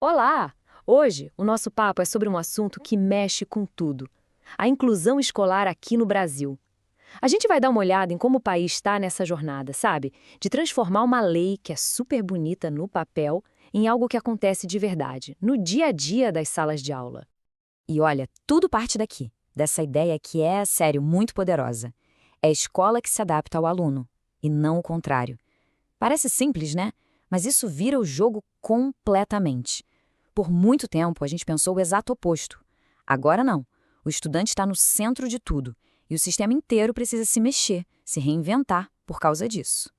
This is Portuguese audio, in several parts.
Olá! Hoje, o nosso papo é sobre um assunto que mexe com tudo: a inclusão escolar aqui no Brasil. A gente vai dar uma olhada em como o país está nessa jornada, sabe? De transformar uma lei que é super bonita no papel em algo que acontece de verdade, no dia a dia das salas de aula. E olha, tudo parte daqui, dessa ideia que é, sério, muito poderosa. É a escola que se adapta ao aluno, e não o contrário. Parece simples, né? Mas isso vira o jogo completamente. Por muito tempo, a gente pensou o exato oposto. Agora não. O estudante está no centro de tudo, e o sistema inteiro precisa se mexer, se reinventar por causa disso.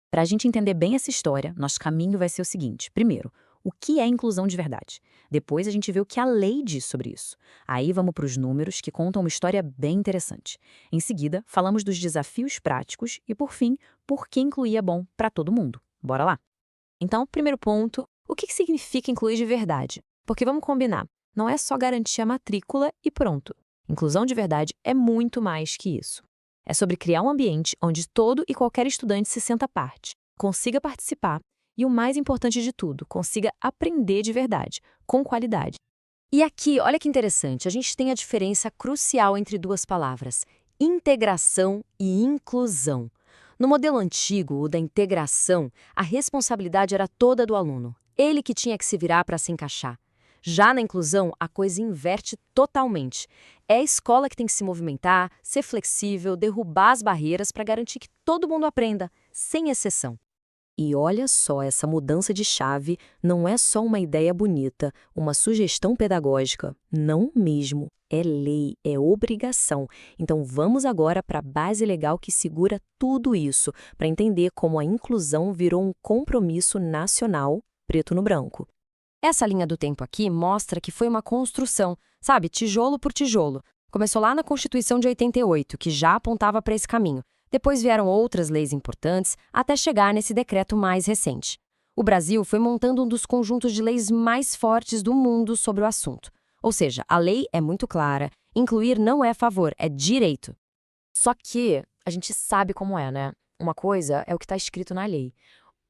Para a gente entender bem essa história, nosso caminho vai ser o seguinte. Primeiro, o que é inclusão de verdade? Depois a gente vê o que a lei diz sobre isso. Aí vamos para os números, que contam uma história bem interessante. Em seguida, falamos dos desafios práticos e, por fim, por que incluir é bom para todo mundo. Bora lá? Então, primeiro ponto, o que significa incluir de verdade? Porque vamos combinar, não é só garantir a matrícula e pronto. Inclusão de verdade é muito mais que isso. É sobre criar um ambiente onde todo e qualquer estudante se sinta parte, consiga participar e, o mais importante de tudo, consiga aprender de verdade, com qualidade. E aqui, olha que interessante, a gente tem a diferença crucial entre duas palavras: integração e inclusão. No modelo antigo, o da integração, a responsabilidade era toda do aluno. Ele que tinha que se virar para se encaixar. Já na inclusão, a coisa inverte totalmente. É a escola que tem que se movimentar, ser flexível, derrubar as barreiras para garantir que todo mundo aprenda, sem exceção. E olha só, essa mudança de chave não é só uma ideia bonita, uma sugestão pedagógica. Não mesmo. É lei, é obrigação. Então vamos agora para a base legal que segura tudo isso, para entender como a inclusão virou um compromisso nacional, preto no branco. Essa linha do tempo aqui mostra que foi uma construção, sabe, tijolo por tijolo. Começou lá na Constituição de 88, que já apontava para esse caminho. Depois vieram outras leis importantes, até chegar nesse decreto mais recente. O Brasil foi montando um dos conjuntos de leis mais fortes do mundo sobre o assunto. Ou seja, a lei é muito clara, incluir não é favor, é direito. Só que a gente sabe como é, né? Uma coisa é o que está escrito na lei,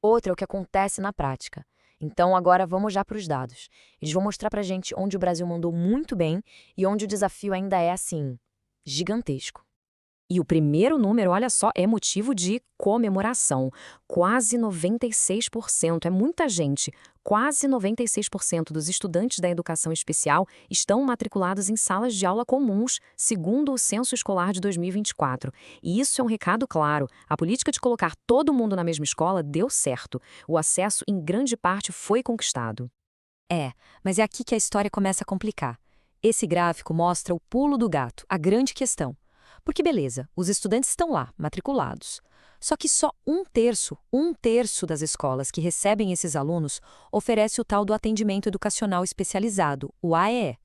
outra é o que acontece na prática. Então agora vamos já para os dados. Eles vão mostrar para a gente onde o Brasil mandou muito bem e onde o desafio ainda é, assim, gigantesco. E o primeiro número, olha só, é motivo de comemoração. Quase 96%, é muita gente. Quase 96% dos estudantes da educação especial estão matriculados em salas de aula comuns, segundo o Censo Escolar de 2024. E isso é um recado claro. A política de colocar todo mundo na mesma escola deu certo. O acesso, em grande parte, foi conquistado. Mas é aqui que a história começa a complicar. Esse gráfico mostra o pulo do gato, a grande questão. Porque beleza, os estudantes estão lá, matriculados. Só que só um terço das escolas que recebem esses alunos oferece o tal do atendimento educacional especializado, o AEE.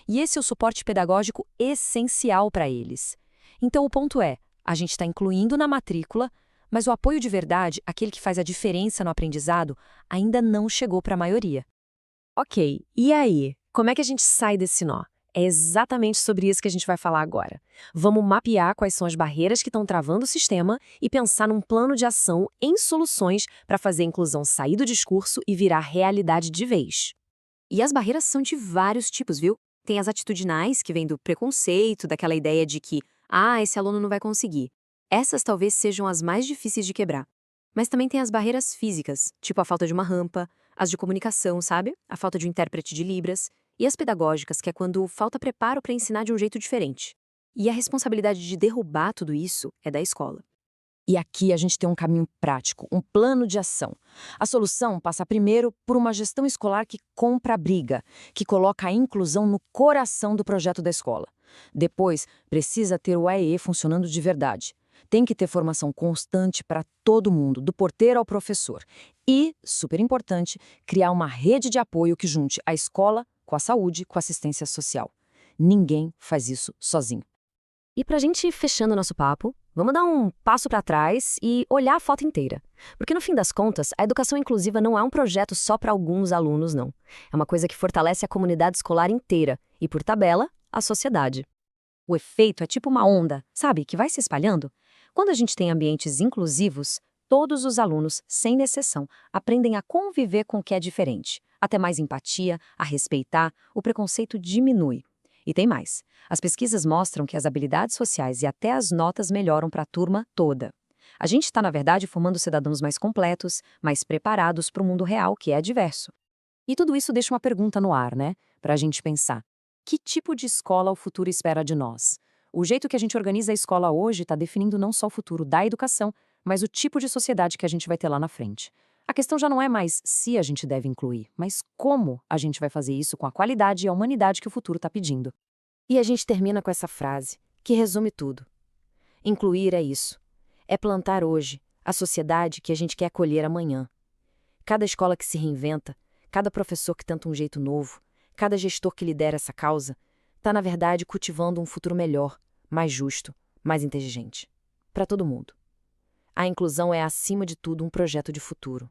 E esse é o suporte pedagógico essencial para eles. Então o ponto é, a gente está incluindo na matrícula, mas o apoio de verdade, aquele que faz a diferença no aprendizado, ainda não chegou para a maioria. Ok, e aí? Como é que a gente sai desse nó? É exatamente sobre isso que a gente vai falar agora. Vamos mapear quais são as barreiras que estão travando o sistema e pensar num plano de ação em soluções para fazer a inclusão sair do discurso e virar realidade de vez. E as barreiras são de vários tipos, viu? Tem as atitudinais, que vêm do preconceito, daquela ideia de que, esse aluno não vai conseguir. Essas talvez sejam as mais difíceis de quebrar. Mas também tem as barreiras físicas, tipo a falta de uma rampa, as de comunicação, sabe? A falta de um intérprete de Libras. E as pedagógicas, que é quando falta preparo para ensinar de um jeito diferente. E a responsabilidade de derrubar tudo isso é da escola. E aqui a gente tem um caminho prático, um plano de ação. A solução passa primeiro por uma gestão escolar que compra a briga, que coloca a inclusão no coração do projeto da escola. Depois, precisa ter o AEE funcionando de verdade. Tem que ter formação constante para todo mundo, do porteiro ao professor. E, super importante, criar uma rede de apoio que junte a escola com a saúde, com a assistência social. Ninguém faz isso sozinho. E para a gente ir fechando nosso papo, vamos dar um passo para trás e olhar a foto inteira. Porque no fim das contas, a educação inclusiva não é um projeto só para alguns alunos, não. É uma coisa que fortalece a comunidade escolar inteira e, por tabela, a sociedade. O efeito é tipo uma onda, sabe, que vai se espalhando. Quando a gente tem ambientes inclusivos, todos os alunos, sem exceção, aprendem a conviver com o que é diferente, a ter mais empatia, a respeitar, o preconceito diminui. E tem mais. As pesquisas mostram que as habilidades sociais e até as notas melhoram para a turma toda. A gente está, na verdade, formando cidadãos mais completos, mais preparados para o mundo real, que é diverso. E tudo isso deixa uma pergunta no ar, né? Para a gente pensar. Que tipo de escola o futuro espera de nós? O jeito que a gente organiza a escola hoje está definindo não só o futuro da educação, mas o tipo de sociedade que a gente vai ter lá na frente. A questão já não é mais se a gente deve incluir, mas como a gente vai fazer isso com a qualidade e a humanidade que o futuro está pedindo. E a gente termina com essa frase, que resume tudo. Incluir é isso. É plantar hoje a sociedade que a gente quer colher amanhã. Cada escola que se reinventa, cada professor que tenta um jeito novo, cada gestor que lidera essa causa, está, na verdade, cultivando um futuro melhor, mais justo, mais inteligente. Para todo mundo. A inclusão é, acima de tudo, um projeto de futuro.